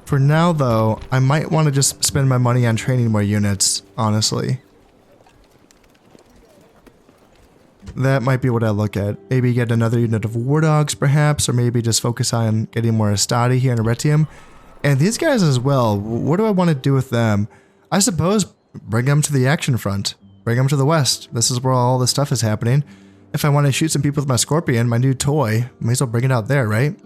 For now, though, I might want to just spend my money on training more units, honestly. That might be what I look at. Maybe get another unit of war dogs, perhaps, or maybe just focus on getting more Astadi here in Arretium. And these guys as well, what do I want to do with them? I suppose bring them to the action front. Bring them to the west. This is where all this stuff is happening. If I want to shoot some people with my Scorpion, my new toy, may as well bring it out there, right?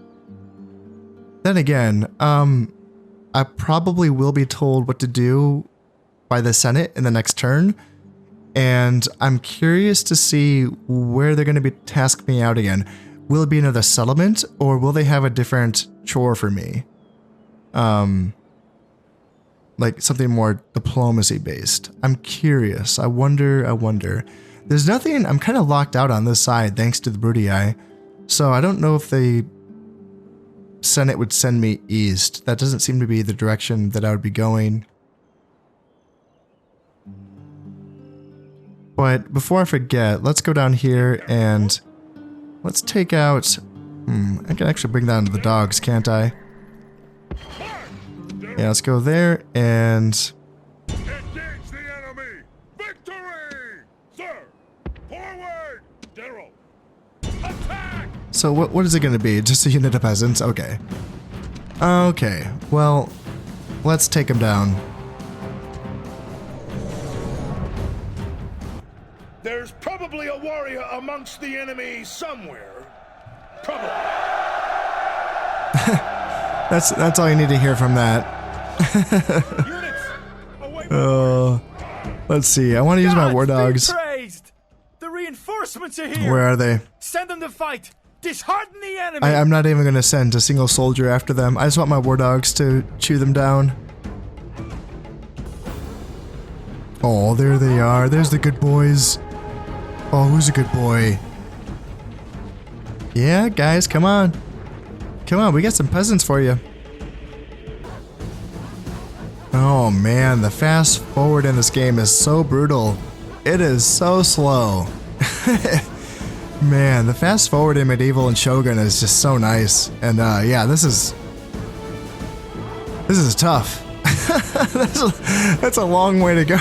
Then again, I probably will be told what to do by the Senate in the next turn. And I'm curious to see where they're going to be tasking me out again. Will it be another settlement, or will they have a different chore for me? Like something more diplomacy based. I'm curious. I wonder. There's nothing, I'm kind of locked out on this side thanks to the Brudii. So I don't know if the Senate would send me east. That doesn't seem to be the direction that I would be going. But before I forget, let's go down here and let's take out... I can actually bring that into the dogs, can't I? Yeah, let's go there and... Engage the enemy! Victory! Sir! Forward! General! Attack! So what is it going to be? Just a unit of peasants? Okay. Okay, well, let's take them down. There's probably a warrior amongst the enemy somewhere. Probably. That's all you need to hear from that. Let's see. I want to use my war dogs. Praised. The reinforcements are here. Where are they? Send them to fight. Dishearten the enemy. I'm not even going to send a single soldier after them. I just want my war dogs to chew them down. Oh, there they are. There's the good boys. Oh, who's a good boy? Yeah, guys, come on. Come on, we got some peasants for you. Oh man, the fast forward in this game is so brutal. It is so slow. Man, the fast forward in Medieval and Shogun is just so nice. And yeah, this is tough. That's a long way to go.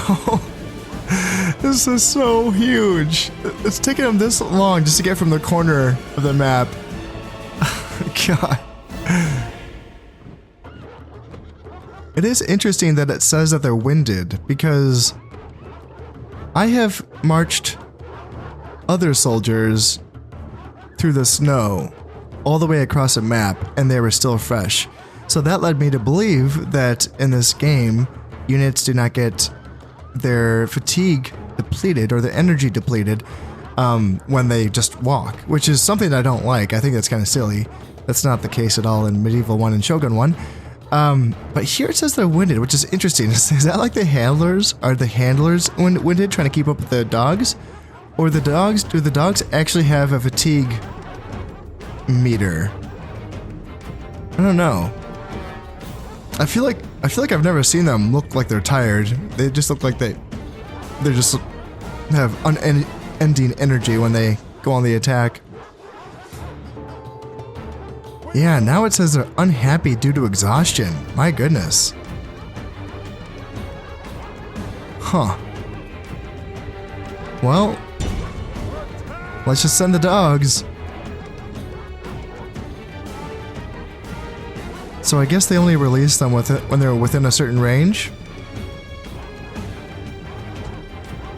This is so huge. It's taking them this long just to get from the corner of the map. God. It is interesting that it says that they're winded, because I have marched other soldiers through the snow all the way across a map, and they were still fresh. So that led me to believe that in this game, units do not get their fatigue depleted or their energy depleted when they just walk, which is something I don't like. I think that's kind of silly. That's not the case at all in Medieval 1 and Shogun 1. But here it says they're winded, which is interesting. Is that like the handlers? Are the handlers winded, trying to keep up with the dogs? Or do the dogs actually have a fatigue meter? I don't know. I feel like I've never seen them look like they're tired. They just look like they just have unending energy when they go on the attack. Yeah, now it says they're unhappy due to exhaustion. My goodness. Huh. Well, let's just send the dogs. So I guess they only release them when they're within a certain range.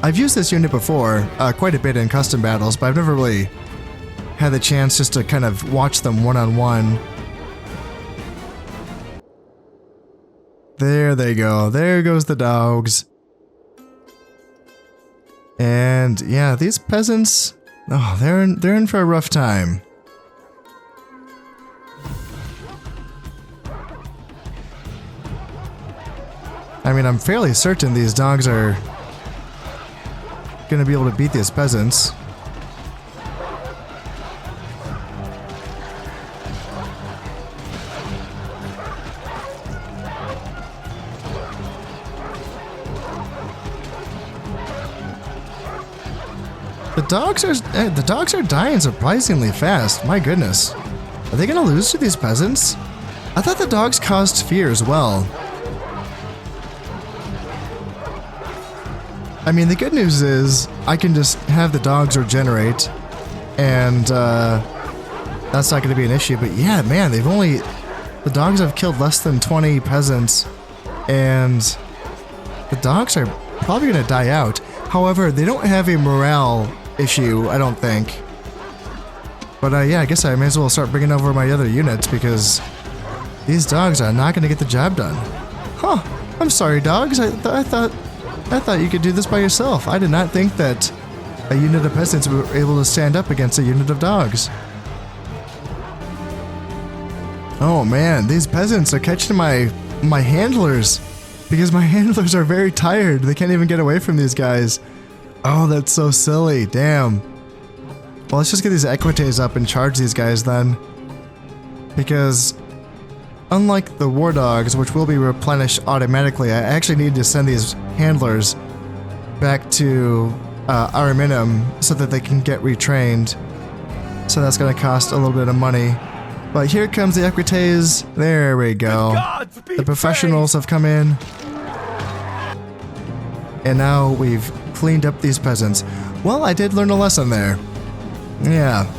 I've used this unit before, quite a bit in custom battles, but I've never really had the chance just to kind of watch them one-on-one. There they go. There goes the dogs. And yeah, these peasants, oh, they're in for a rough time. I mean, I'm fairly certain these dogs are gonna be able to beat these peasants. The dogs are dying surprisingly fast. My goodness. Are they gonna lose to these peasants? I thought the dogs caused fear as well. I mean, the good news is I can just have the dogs regenerate, and that's not going to be an issue. But yeah, man, the dogs have killed less than 20 peasants, and the dogs are probably going to die out. However, they don't have a morale issue, I don't think. But yeah, I guess I may as well start bringing over my other units, because these dogs are not going to get the job done. Huh, I'm sorry, dogs. I thought you could do this by yourself. I did not think that a unit of peasants were able to stand up against a unit of dogs. Oh man, these peasants are catching my handlers, because my handlers are very tired. They can't even get away from these guys. Oh, that's so silly. Damn. Well, let's just get these equites up and charge these guys then. Because unlike the war dogs, which will be replenished automatically, I actually need to send these handlers back to Ariminum so that they can get retrained. So that's going to cost a little bit of money. But here comes the Equites. There we go. Gods be The professionals have come in. And now we've cleaned up these peasants. Well, I did learn a lesson there. Yeah.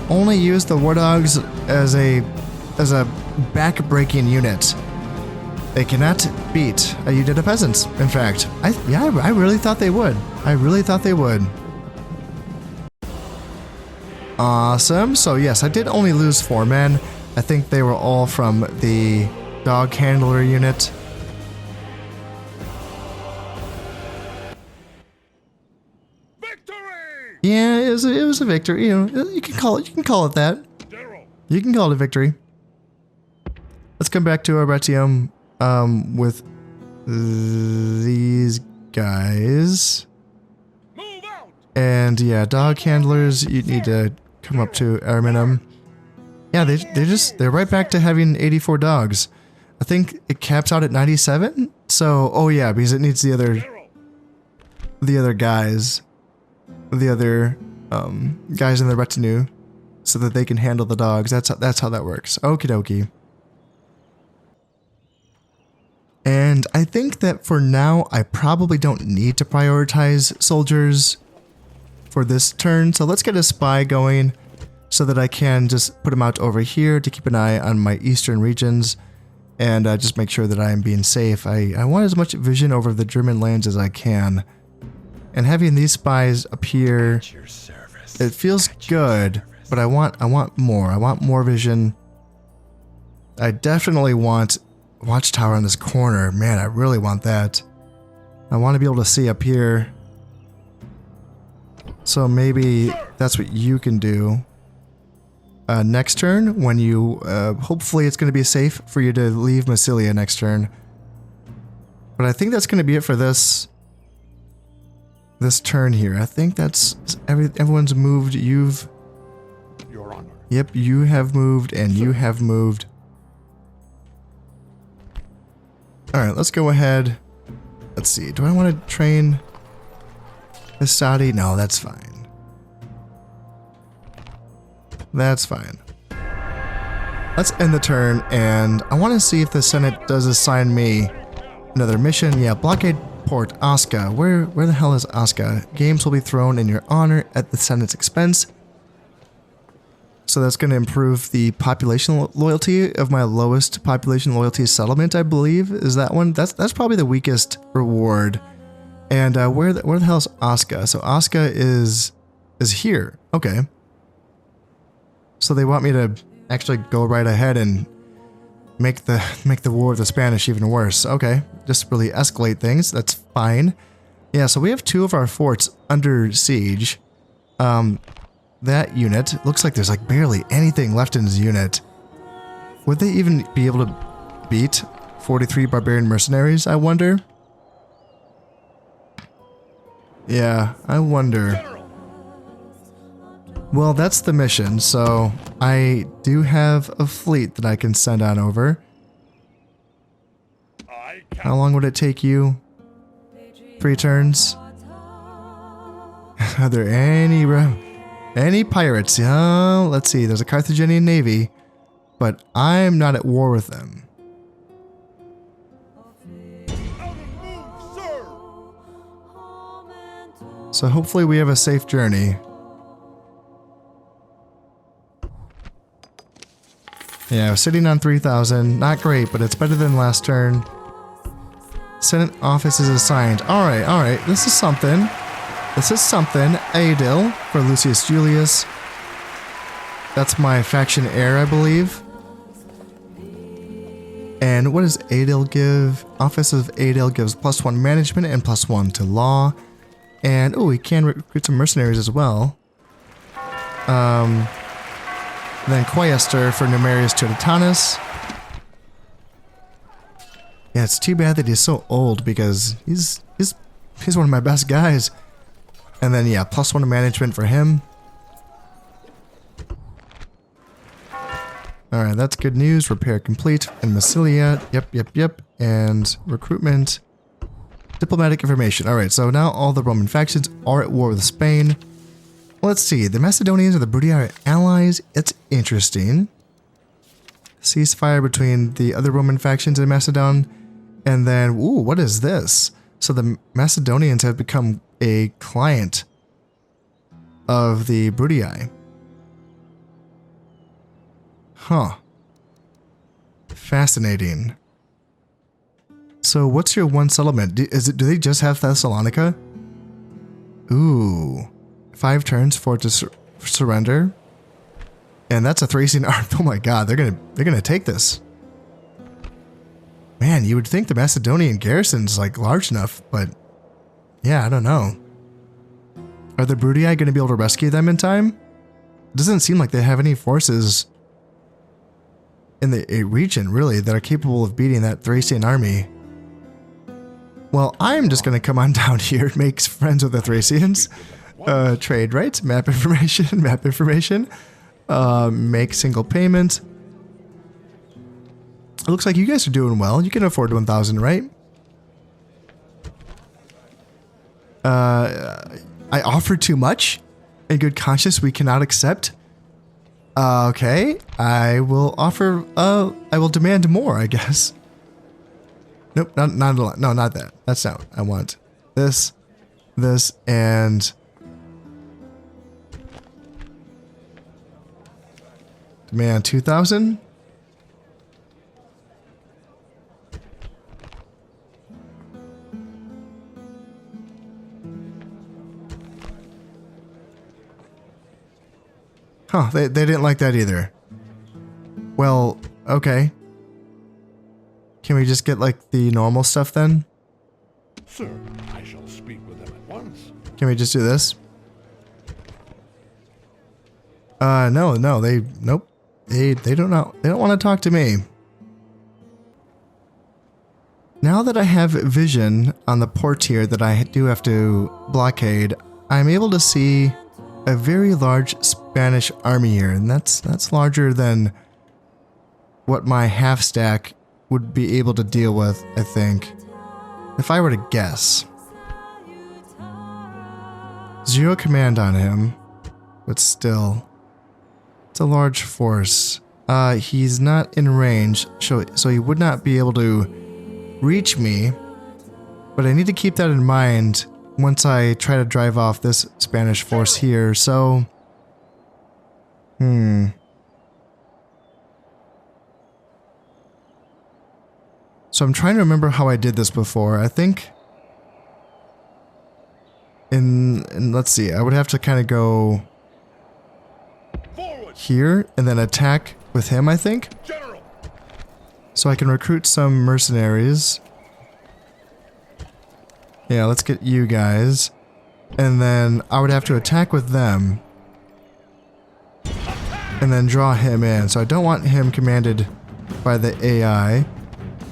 Only use the war dogs as a back-breaking unit. They cannot beat a unit of peasants. In fact, I really thought they would. I really thought they would. Awesome. So yes, I did only lose 4 men. I think they were all from the dog handler unit. Victory! Yeah, it was a victory. You know, you can call it that. You can call it a victory. Let's come back to Arretium with these guys. Move out! And yeah, dog handlers, you need to come up to Arminum. Yeah, they're right back to having 84 dogs. I think it caps out at 97. So, oh yeah, because it needs the other guys, the other guys in the retinue, so that they can handle the dogs. That's how that works. Okie dokie. And I think that for now, I probably don't need to prioritize soldiers for this turn. So let's get a spy going so that I can just put him out over here to keep an eye on my eastern regions and just make sure that I am being safe. I want as much vision over the German lands as I can. And having these spies appear, it feels good, but I want more. I want more vision. I definitely want watchtower on this corner. Man, I really want that. I want to be able to see up here. So maybe that's what you can do. Next turn, when you, hopefully it's going to be safe for you to leave Massalia next turn. But I think that's going to be it for this turn here. I think that's everyone's moved. Your Honor. Yep, you have moved and you have moved. Alright, let's go ahead. Let's see. Do I want to train this Saudi? No, that's fine. That's fine. Let's end the turn, and I want to see if the Senate does assign me another mission. Yeah, blockade port Osca. Where the hell is Osca? Games will be thrown in your honor at the Senate's expense. So that's going to improve the population loyalty of my lowest population loyalty settlement, I believe. Is that one? That's probably the weakest reward. And where the hell is Osca? So Osca is here. Okay. So they want me to actually go right ahead and make the war with the Spanish even worse. Okay. Just really escalate things. That's fine. Yeah, so we have 2 of our forts under siege. That unit, looks like there's like barely anything left in his unit. Would they even be able to beat 43 barbarian mercenaries, I wonder? Yeah, I wonder. Well, that's the mission, so I do have a fleet that I can send on over. How long would it take you? 3 turns? Are there any pirates? Let's see. There's a Carthaginian navy, but I'm not at war with them. So hopefully we have a safe journey. Yeah, sitting on 3,000. Not great, but it's better than last turn. Senate office is assigned. Alright. This is something. This is something. Aedil for Lucius Julius. That's my faction heir, I believe. And what does Aedil give? Office of Aedil gives +1 management and +1 to law. And, oh, we can recruit some mercenaries as well. Then Quaestor for Numerius Tuditanus. Yeah, it's too bad that he's so old because he's one of my best guys. And then, yeah, +1 to management for him. Alright, that's good news. Repair complete. And Massalia. Yep. And recruitment. Diplomatic information. Alright, so now all the Roman factions are at war with Spain. Let's see. The Macedonians are the Brutii allies. It's interesting. ceasefire between the other Roman factions in Macedon. And then, ooh, what is this? So the Macedonians have become a client of the Bruttii. Huh. Fascinating. So what's your one settlement? Do they just have Thessalonica? Ooh. 5 turns for it to surrender. And that's a Thracian army. Oh my god, they're gonna take this. Man, you would think the Macedonian garrison's like large enough, but yeah, I don't know. Are the Bruttii gonna be able to rescue them in time? It doesn't seem like they have any forces in the region, really, that are capable of beating that Thracian army. Well, I'm just gonna come on down here and make friends with the Thracians. Trade, right? Map information, map information. Make single payment. It looks like you guys are doing well. You can afford 1,000, right? I offered too much. In good conscience, we cannot accept. Okay. I will offer, I will demand more, I guess. Nope, not a lot. No, not that. That's not what I want. This, and... Demand 2,000? Huh, they didn't like that either. Well, okay. Can we just get like the normal stuff then? Sir, I shall speak with them at once. Can we just do this? No, nope. They don't want to talk to me. Now that I have vision on the port here that I do have to blockade, I'm able to see a very large Spanish army here, and that's larger than what my half stack would be able to deal with, I think. If I were to guess. 0 command on him, but still. It's a large force. He's not in range, so he would not be able to reach me, but I need to keep that in mind once I try to drive off this Spanish force here, so... So I'm trying to remember how I did this before. I think... And let's see, I would have to kind of go... here, and then attack with him, I think? General. So I can recruit some mercenaries. Yeah, let's get you guys. And then I would have to attack with them. And then draw him in. So I don't want him commanded by the AI.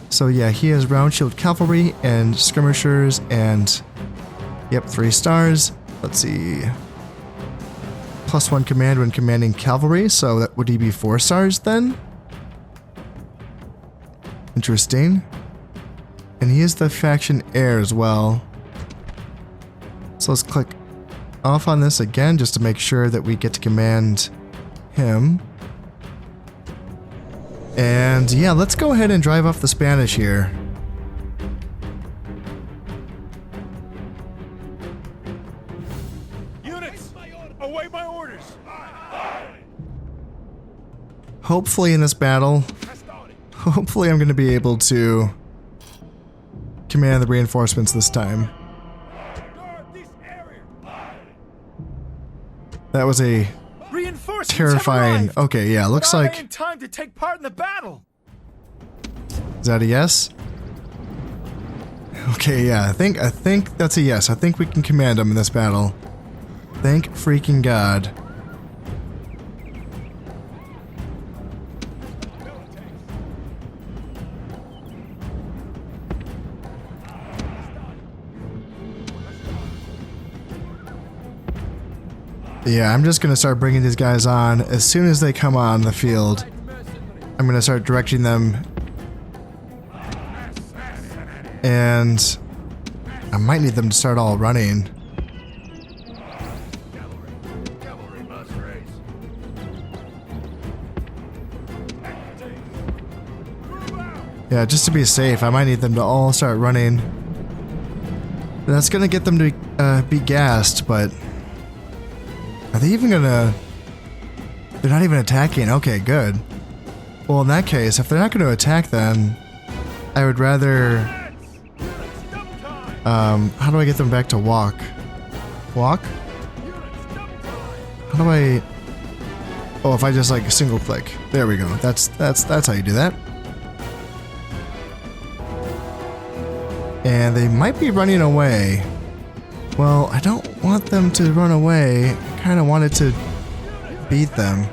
So yeah, he has round shield cavalry and skirmishers and... Yep, 3 stars. Let's see. +1 command when commanding cavalry, so that would he be 4 stars then? Interesting. And he is the faction heir as well. So let's click off on this again just to make sure that we get to command him. And yeah, let's go ahead and drive off the Spanish here. Units, await my orders. Hopefully in this battle, hopefully I'm going to be able to command the reinforcements this time. That was a terrifying... Okay, yeah, looks like... in time to take part in the battle. Is that a yes? Okay, yeah, I think that's a yes. I think we can command them in this battle. Thank freaking God. Yeah, I'm just going to start bringing these guys on. As soon as they come on the field, I'm going to start directing them. And I might need them to start all running. Yeah, just to be safe, I might need them to all start running. That's gonna get them to be gassed, but are they even gonna... They're not even attacking. Okay, good. Well, in that case, if they're not gonna attack then, I would rather... how do I get them back to walk? Walk? How do I... Oh, if I just like single click. There we go. That's how you do that. And they might be running away. Well, I don't want them to run away. I kind of wanted to beat them.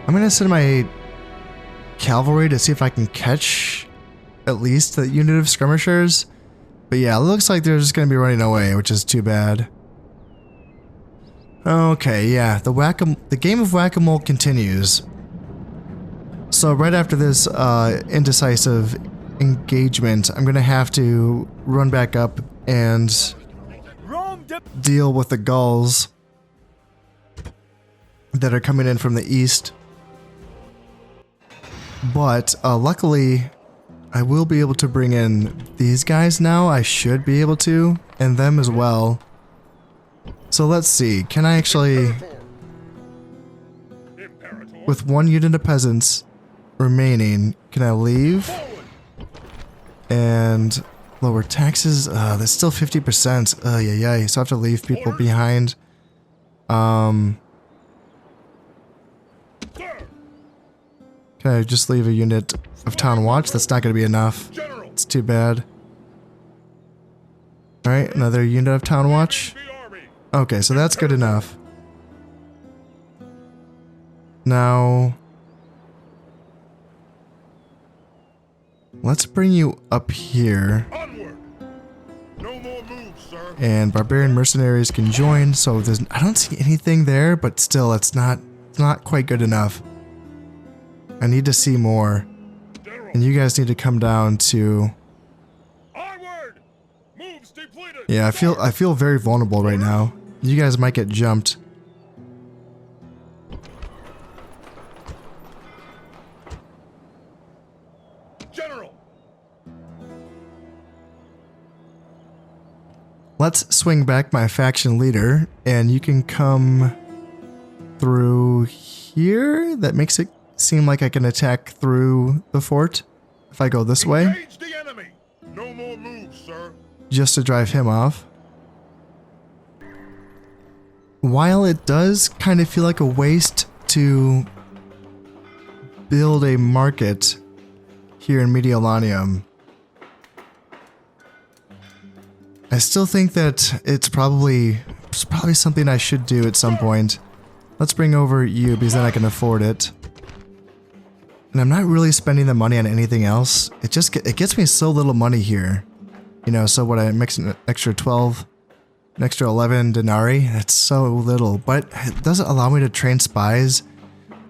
I'm going to send my cavalry to see if I can catch at least the unit of skirmishers. But yeah, it looks like they're just going to be running away, which is too bad. Okay, yeah, the game of whack-a-mole continues. So right after this indecisive engagement, I'm gonna have to run back up and deal with the gulls that are coming in from the east. But luckily, I will be able to bring in these guys now. I should be able to, and them as well. So let's see, can I actually, with one unit of peasants remaining, can I leave? And lower taxes, that's still 50%. Yeah, so I have to leave people behind. Can I just leave a unit of town watch? That's not going to be enough. It's too bad. Alright, another unit of town watch. Okay, so that's good enough. Now, let's bring you up here. No more moves, sir. And barbarian mercenaries can join, so there's I don't see anything there, but still it's not quite good enough. I need to see more. And you guys need to come down to... Yeah, I feel very vulnerable right now. You guys might get jumped. General. Let's swing back my faction leader, and you can come through here. That makes it seem like I can attack through the fort if I go this way. Engage the enemy. No more moves, sir. Just to drive him off. While it does kind of feel like a waste to build a market here in Mediolanium, I still think that it's probably something I should do at some point. Let's bring over you because then I can afford it. And I'm not really spending the money on anything else. It gets me so little money here. You know, so what, I mix an extra 12, an extra 11 denarii? That's so little, but it doesn't allow me to train spies.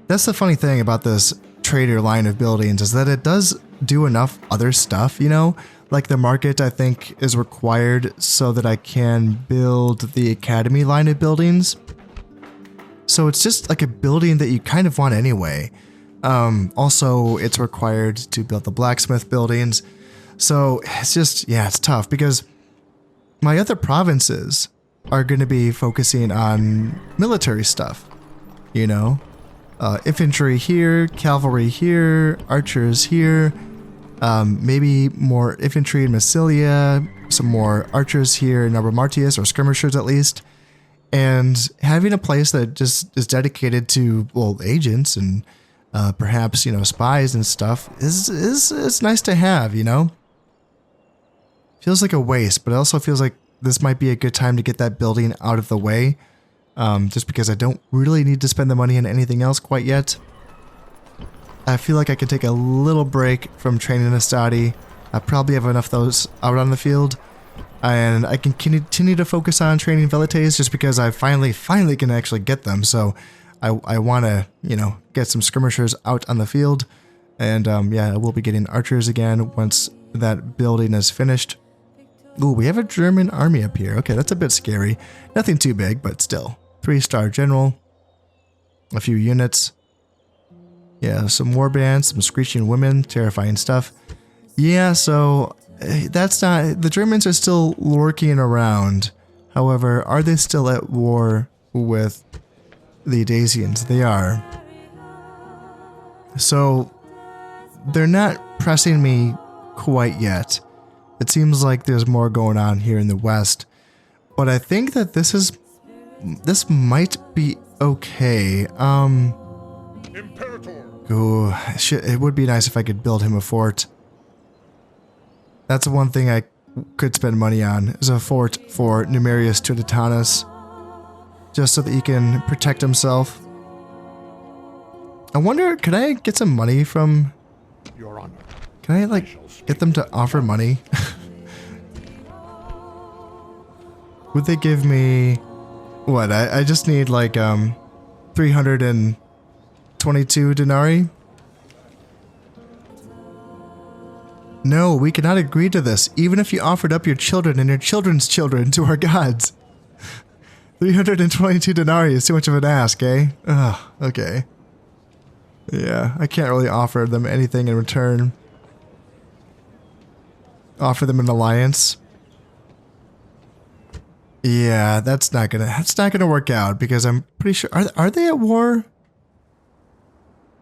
That's the funny thing about this trader line of buildings, is that it does do enough other stuff, you know? Like the market, I think, is required so that I can build the academy line of buildings. So it's just like a building that you kind of want anyway. Also, it's required to build the blacksmith buildings. So it's just, yeah, it's tough because my other provinces are going to be focusing on military stuff, you know? Infantry here, cavalry here, archers here, maybe more infantry in Massalia, some more archers here in Martius, or skirmishers at least. And having a place that just is dedicated to, well, agents and perhaps, you know, spies and stuff is nice to have, you know? Feels like a waste, but it also feels like this might be a good time to get that building out of the way. Just because I don't really need to spend the money on anything else quite yet. I feel like I can take a little break from training Astadi. I probably have enough of those out on the field. And I can continue to focus on training Velites just because I finally can actually get them. So I want to, you know, get some skirmishers out on the field. And yeah, we'll be getting archers again once that building is finished. Ooh, we have a German army up here. Okay, that's a bit scary. Nothing too big, but still. 3-star general. A few units. Yeah, some war bands, some screeching women, terrifying stuff. Yeah, so that's not... The Germans are still lurking around. However, are they still at war with the Dacians? They are. So, they're not pressing me quite yet. It seems like there's more going on here in the west. But I think that this might be okay. Imperator. Ooh, shit, it would be nice if I could build him a fort. That's the one thing I could spend money on, is a fort for Numerius Tridentatus. Just so that he can protect himself. I wonder, could I get some money from... Your Honor. Can I, like, get them to offer money? Would they give me... What, I just need, like, 322 denarii? No, we cannot agree to this, even if you offered up your children and your children's children to our gods. 322 denarii is too much of an ask, eh? Ugh, okay. Yeah, I can't really offer them anything in return. Offer them an alliance. Yeah, that's not gonna work out, because I'm pretty sure... Are they at war?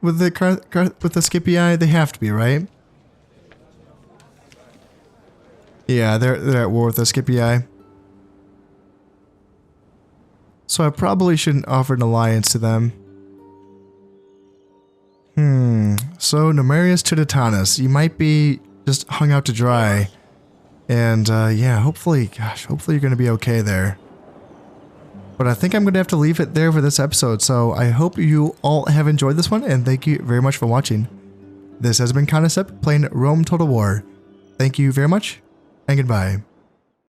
With the Scipii? They have to be, right? Yeah, they're at war with the Scipii. So I probably shouldn't offer an alliance to them. So Numerius Tridentatus, you might be just hung out to dry. And yeah, hopefully you're gonna be okay there. But I think I'm gonna have to leave it there for this episode, so I hope you all have enjoyed this one, and thank you very much for watching. This has been Concept playing Rome Total War. Thank you very much, and goodbye.